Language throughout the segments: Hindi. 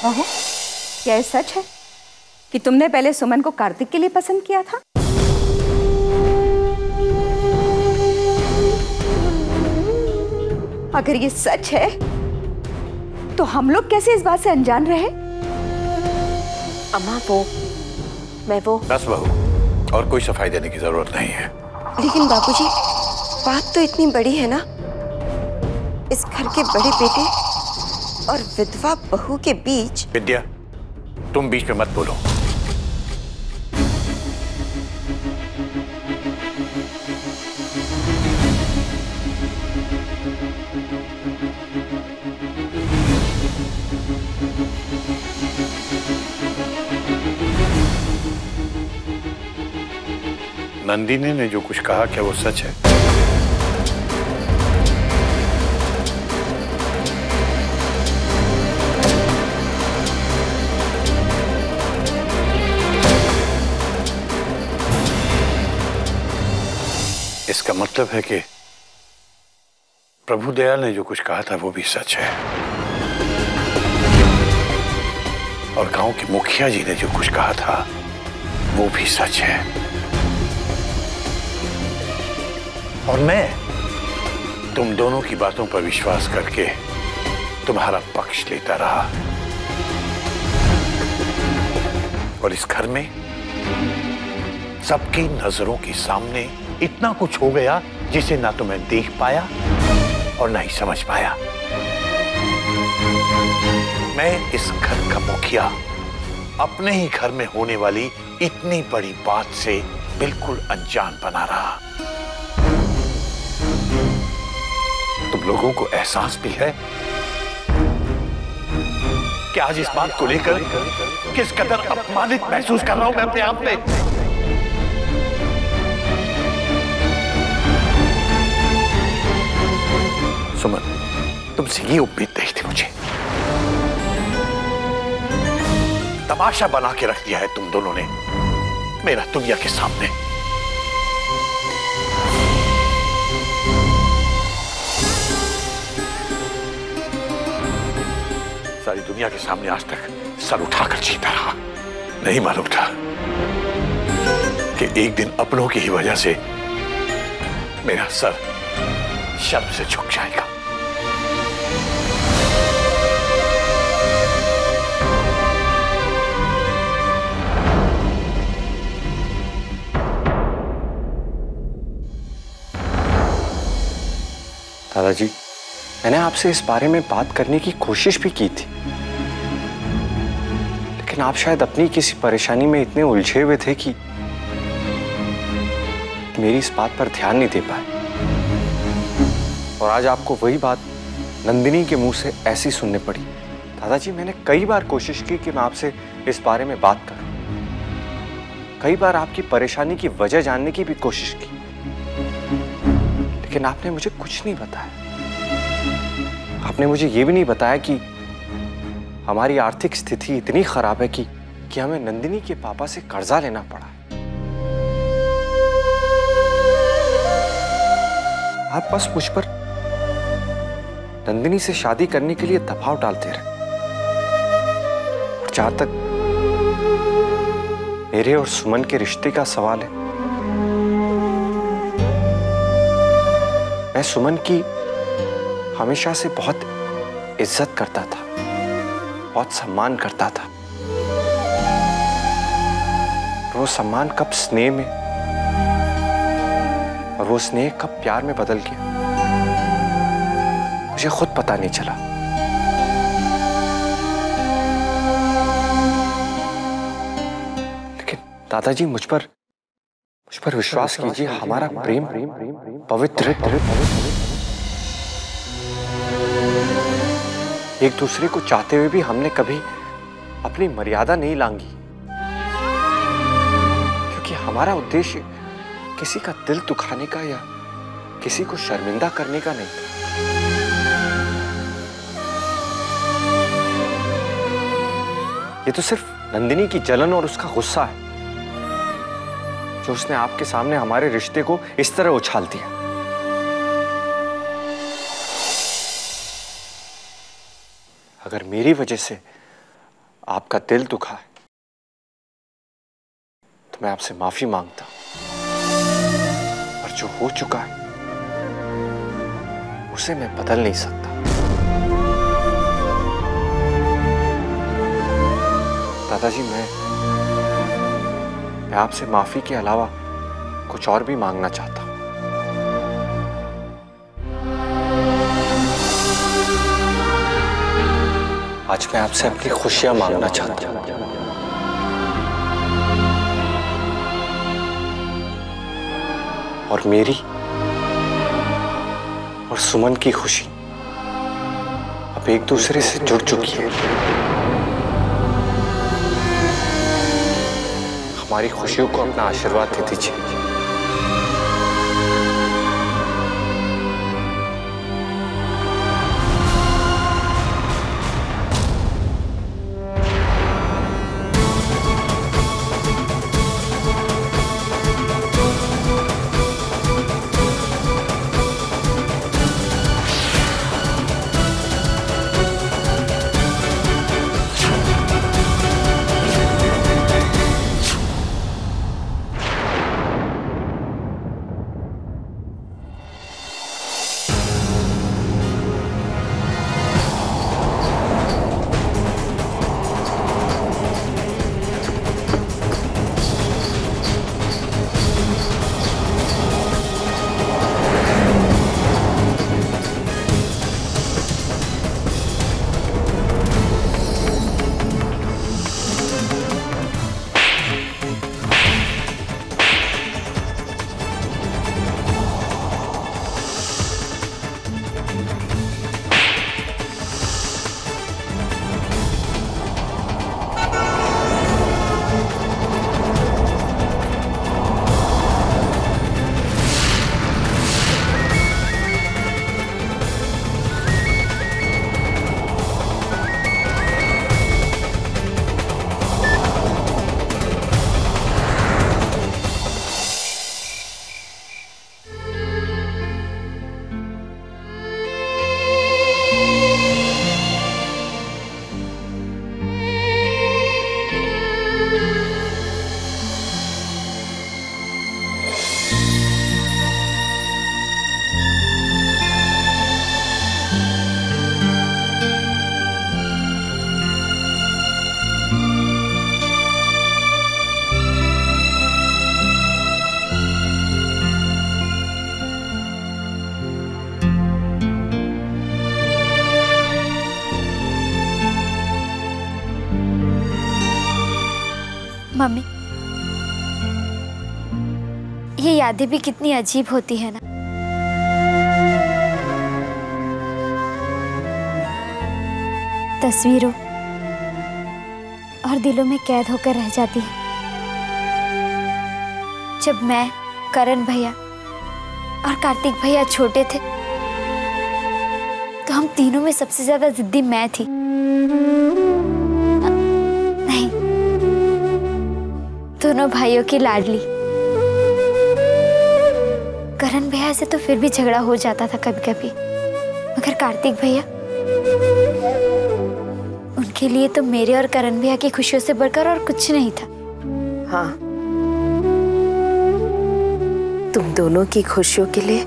ओहो, क्या ये सच है कि तुमने पहले सुमन को कार्तिक के लिए पसंद किया था? अगर ये सच है तो हम लोग कैसे इस बात से अनजान रहे? अम्मा बस बहू, और कोई सफाई देने की जरूरत नहीं है। लेकिन बाबूजी, बात तो इतनी बड़ी है ना, इस घर के बड़े बेटे और विधवा बहू के बीच। विद्या, तुम बीच में मत बोलो। नंदिनी ने जो कुछ कहा, क्या वो सच है? इसका मतलब है कि प्रभुदयाल ने जो कुछ कहा था वो भी सच है, और गांव के मुखिया जी ने जो कुछ कहा था वो भी सच है। और मैं तुम दोनों की बातों पर विश्वास करके तुम्हारा पक्ष लेता रहा, और इस घर में सबकी नजरों के सामने इतना कुछ हो गया जिसे ना तो मैं देख पाया और ना ही समझ पाया। मैं इस घर का मुखिया अपने ही घर में होने वाली इतनी बड़ी बात से बिल्कुल अनजान बना रहा। तुम लोगों को एहसास भी है कि आज इस बात को लेकर किस कदर अपमानित महसूस कर रहा हूं मैं अपने आप पे। सुमन, तुमसे ये उम्मीद नहीं थी मुझे। तमाशा बना के रख दिया है तुम दोनों ने मेरा दुनिया के सामने। सारी दुनिया के सामने आज तक सर उठाकर जीता रहा। नहीं मालूम था कि एक दिन अपनों की ही वजह से मेरा सर शर्म से झुक जाएगा। दादाजी, मैंने आपसे इस बारे में बात करने की कोशिश भी की थी, लेकिन आप शायद अपनी किसी परेशानी में इतने उलझे हुए थे कि मेरी इस बात पर ध्यान नहीं दे पाए। और आज आपको वही बात नंदिनी के मुंह से ऐसी सुनने पड़ी। दादाजी, मैंने कई बार कोशिश की कि मैं आपसे इस बारे में बात करूं, कई बार आपकी परेशानी की वजह जानने की भी कोशिश की, लेकिन आपने मुझे कुछ नहीं बताया। आपने मुझे ये भी नहीं बताया कि हमारी आर्थिक स्थिति इतनी खराब है कि हमें नंदिनी के पापा से कर्जा लेना पड़ा। आप बस मुझ पर नंदिनी से शादी करने के लिए दबाव डालते रहे। और जहां तक मेरे और सुमन के रिश्ते का सवाल है, मैं सुमन की हमेशा से बहुत इज्जत करता था, बहुत सम्मान करता था। वो सम्मान कब स्नेह में और वो स्नेह कब प्यार में बदल गया, मुझे खुद पता नहीं चला। लेकिन दादाजी, मुझ पर विश्वास कीजिए, हमारा प्रेम पवित्र एक दूसरे को चाहते हुए भी हमने कभी अपनी मर्यादा नहीं लांघी, क्योंकि हमारा उद्देश्य किसी का दिल दुखाने का या किसी को शर्मिंदा करने का नहीं था। ये तो सिर्फ नंदिनी की जलन और उसका गुस्सा है जो उसने आपके सामने हमारे रिश्ते को इस तरह उछाल दिया। अगर मेरी वजह से आपका दिल दुखा है तो मैं आपसे माफी मांगता हूं, पर जो हो चुका है उसे मैं बदल नहीं सकता। दादाजी, मैं आपसे माफी के अलावा कुछ और भी मांगना चाहता हूं। आज मैं आपसे अपनी खुशियां मांगना चाहता हूं। और मेरी और सुमन की खुशी अब एक दूसरे से जुड़ चुकी है। हमारी खुशियों को अपना आशीर्वाद दे दीजिए। मम्मी, ये यादें भी कितनी अजीब होती है ना। तस्वीरों और दिलों में कैद होकर रह जाती है। जब मैं, करण भैया और कार्तिक भैया छोटे थे तो हम तीनों में सबसे ज्यादा जिद्दी मैं थी। नहीं, दोनों भाइयों की लाडली। करण भैया से तो फिर भी झगड़ा हो जाता था कभी कभी, मगर कार्तिक भैया, उनके लिए तो मेरे और करण भैया की खुशियों से बढ़कर और कुछ नहीं था। हाँ, तुम दोनों की खुशियों के लिए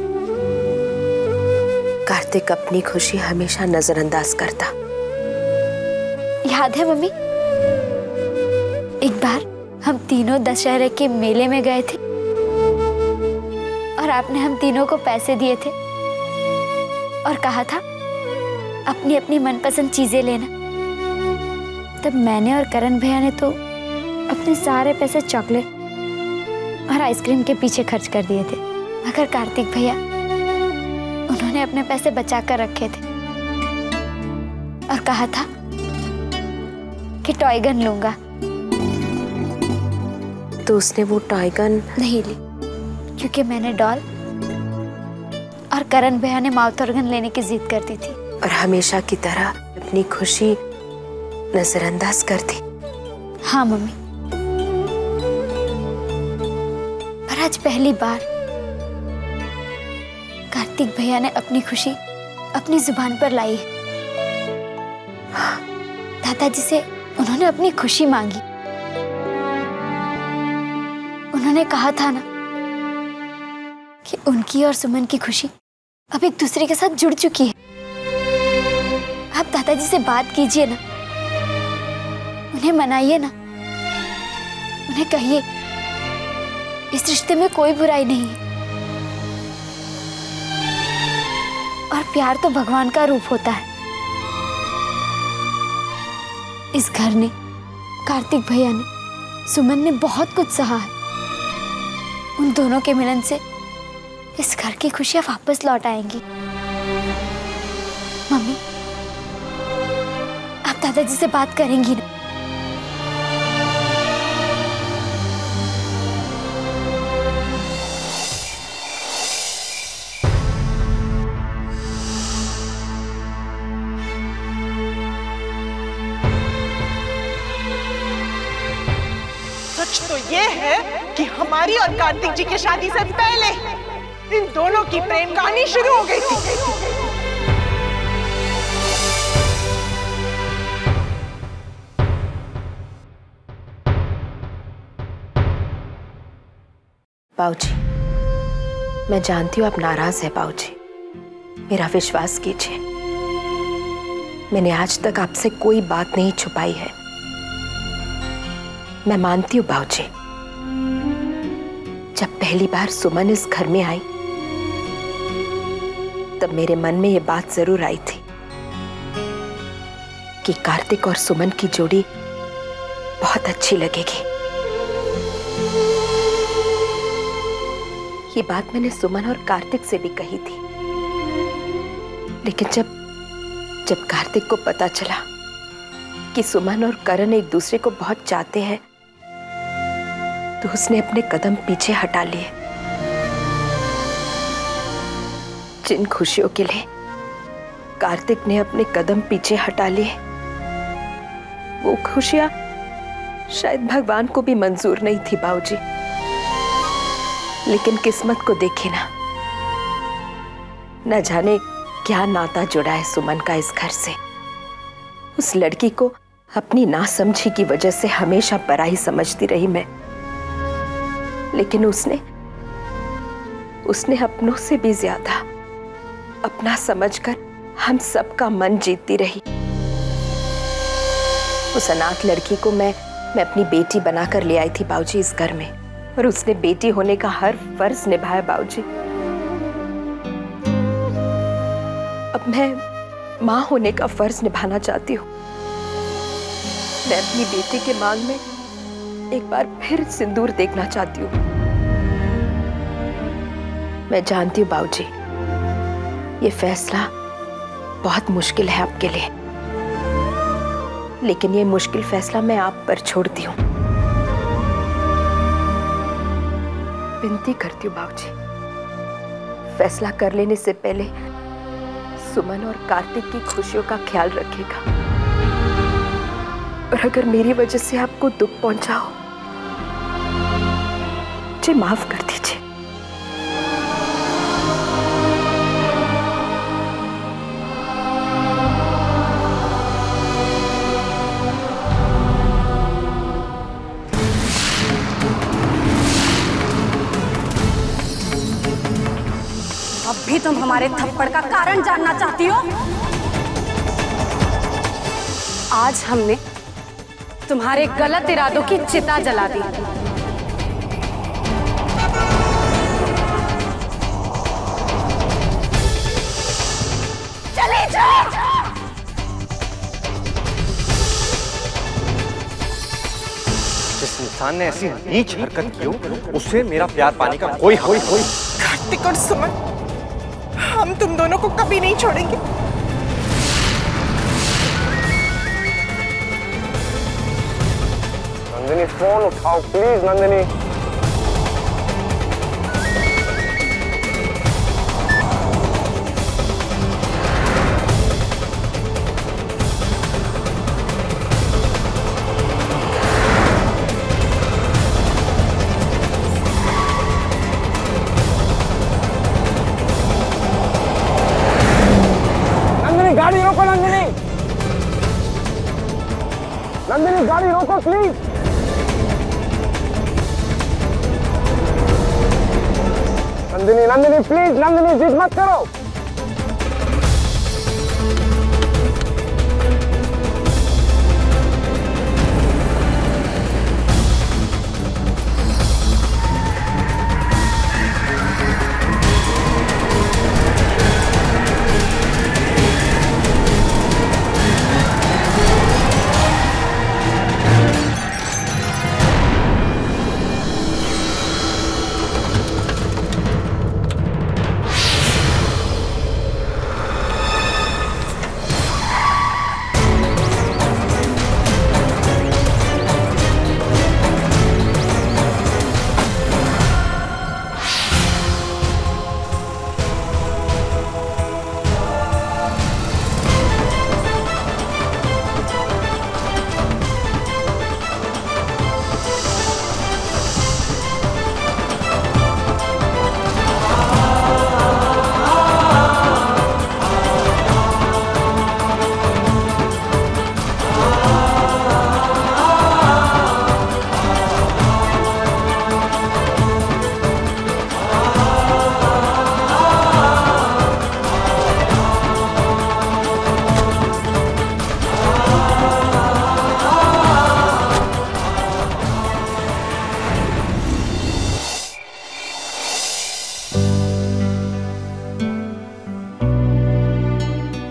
कार्तिक अपनी खुशी हमेशा नजरअंदाज करता। याद है मम्मी, एक बार हम तीनों दशहरे के मेले में गए थे और आपने हम तीनों को पैसे दिए थे और कहा था अपनी अपनी मनपसंद चीजें लेना। तब मैंने और करण भैया ने तो अपने सारे पैसे चॉकलेट और आइसक्रीम के पीछे खर्च कर दिए थे, मगर कार्तिक भैया, उन्होंने अपने पैसे बचा कर रखे थे और कहा था कि टॉय गन लूंगा। तो उसने वो टॉय गन नहीं ली, क्योंकि मैंने डॉल और करण भैया ने माउथ ऑर्गन लेने की जिद कर दी थी। और हमेशा की तरह अपनी खुशी नजरअंदाज कर दी। हाँ मम्मी, पर आज पहली बार कार्तिक भैया ने अपनी खुशी अपनी जुबान पर लाई है। दादाजी से उन्होंने अपनी खुशी मांगी। उन्होंने कहा था ना कि उनकी और सुमन की खुशी अब एक दूसरे के साथ जुड़ चुकी है। आप दादाजी से बात कीजिए ना, उन्हें मनाइए ना, उन्हें कहिए इस रिश्ते में कोई बुराई नहीं है और प्यार तो भगवान का रूप होता है। इस घर ने, कार्तिक भैया ने, सुमन ने बहुत कुछ सहा है। उन दोनों के मिलन से इस घर की खुशियां वापस लौट आएंगी। मम्मी, आप दादाजी से बात करेंगी ना? सच तो ये है कि हमारी और कार्तिक जी की शादी से पहले इन दोनों की प्रेम कहानी शुरू हो गई थी। बाऊजी, मैं जानती हूँ आप नाराज है बाऊजी, मेरा विश्वास कीजिए। मैंने आज तक आपसे कोई बात नहीं छुपाई है। मैं मानती हूँ बाऊजी, जब पहली बार सुमन इस घर में आई तब मेरे मन में ये बात जरूर आई थी कि कार्तिक और सुमन की जोड़ी बहुत अच्छी लगेगी। ये बात मैंने सुमन और कार्तिक से भी कही थी, लेकिन जब कार्तिक को पता चला कि सुमन और करण एक दूसरे को बहुत चाहते हैं तो उसने अपने कदम पीछे हटा लिए। जिन खुशियों के लिए कार्तिक ने अपने कदम पीछे हटा लिए, वो खुशियां शायद भगवान को भी मंजूर नहीं थी बाऊजी। लेकिन किस्मत को देखे ना, न जाने क्या नाता जुड़ा है सुमन का इस घर से। उस लड़की को अपनी नासमझी की वजह से हमेशा पराई समझती रही मैं, लेकिन उसने अपनों से भी ज्यादा अपना समझकर हम सबका मन जीतती रही। उस अनाथ लड़की को मैं अपनी बेटी बनाकर ले आई थी बाऊजी इस घर में, और उसने बेटी होने का हर फर्ज निभाया बाऊजी। अब मैं माँ होने का फर्ज निभाना चाहती हूँ। मैं अपनी बेटी के मांग में एक बार फिर सिंदूर देखना चाहती हूँ। मैं जानती हूँ बाऊजी, ये फैसला बहुत मुश्किल है आपके लिए, लेकिन ये मुश्किल फैसला मैं आप पर छोड़ती हूँ। विनती करती हूँ बाऊजी, फैसला कर लेने से पहले सुमन और कार्तिक की खुशियों का ख्याल रखिएगा, और अगर मेरी वजह से आपको दुख पहुंचा हो, मुझे माफ कर दीजिए। अब भी तुम हमारे थप्पड़ का कारण जानना चाहती हो? आज हमने तुम्हारे गलत इरादों की चिता जला दी। चले जाओ। जिस इंसान ने ऐसी नीच हरकत की हो, उससे मेरा प्यार पाने का कोई कार्तिक और सुमन, हम तुम दोनों को कभी नहीं छोड़ेंगे। नंदिनी, फोन उठाओ प्लीज। नंदिनी, गाड़ी रोको। नंदिनी, नंदिनी प्लीज। नंदिनी नंदिनी प्लीज, नंदिनी जिद मत करो।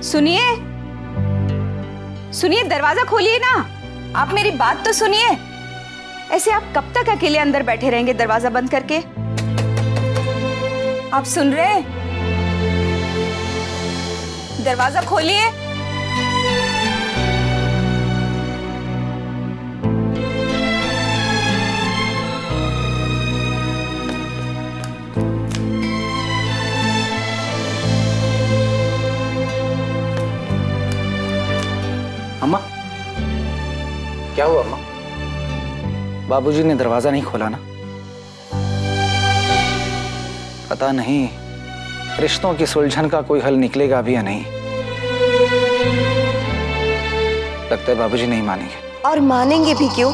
सुनिए सुनिए, दरवाजा खोलिए ना। आप मेरी बात तो सुनिए। ऐसे आप कब तक अकेले अंदर बैठे रहेंगे दरवाजा बंद करके? आप सुन रहे हैं? दरवाजा खोलिए। अम्मा, क्या हुआ अम्मा? बाबूजी ने दरवाजा नहीं खोला ना? पता नहीं रिश्तों की सुलझन का कोई हल निकलेगा भी या नहीं। लगता है बाबूजी नहीं मानेंगे। और मानेंगे भी क्यों?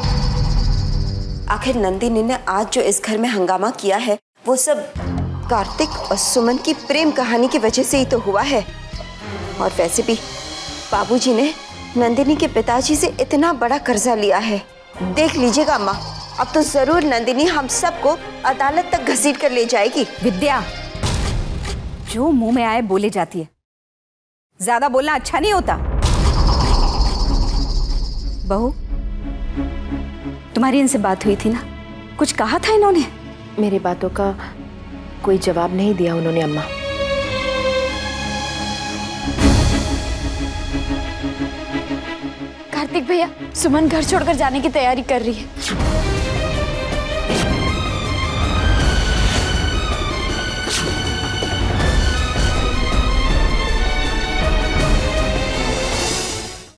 आखिर नंदिनी ने आज जो इस घर में हंगामा किया है वो सब कार्तिक और सुमन की प्रेम कहानी की वजह से ही तो हुआ है। और वैसे भी बाबूजी ने नंदिनी के पिताजी से इतना बड़ा कर्जा लिया है। देख लीजिएगा अम्मा, अब तो जरूर नंदिनी हम सबको अदालत तक घसीट कर ले जाएगी। विद्या, जो मुंह में आए बोले जाती है। ज्यादा बोलना अच्छा नहीं होता। बहू, तुम्हारी इनसे बात हुई थी ना? कुछ कहा था इन्होंने? मेरी बातों का कोई जवाब नहीं दिया उन्होंने अम्मा। कार्तिक भैया, सुमन घर छोड़कर जाने की तैयारी कर रही है।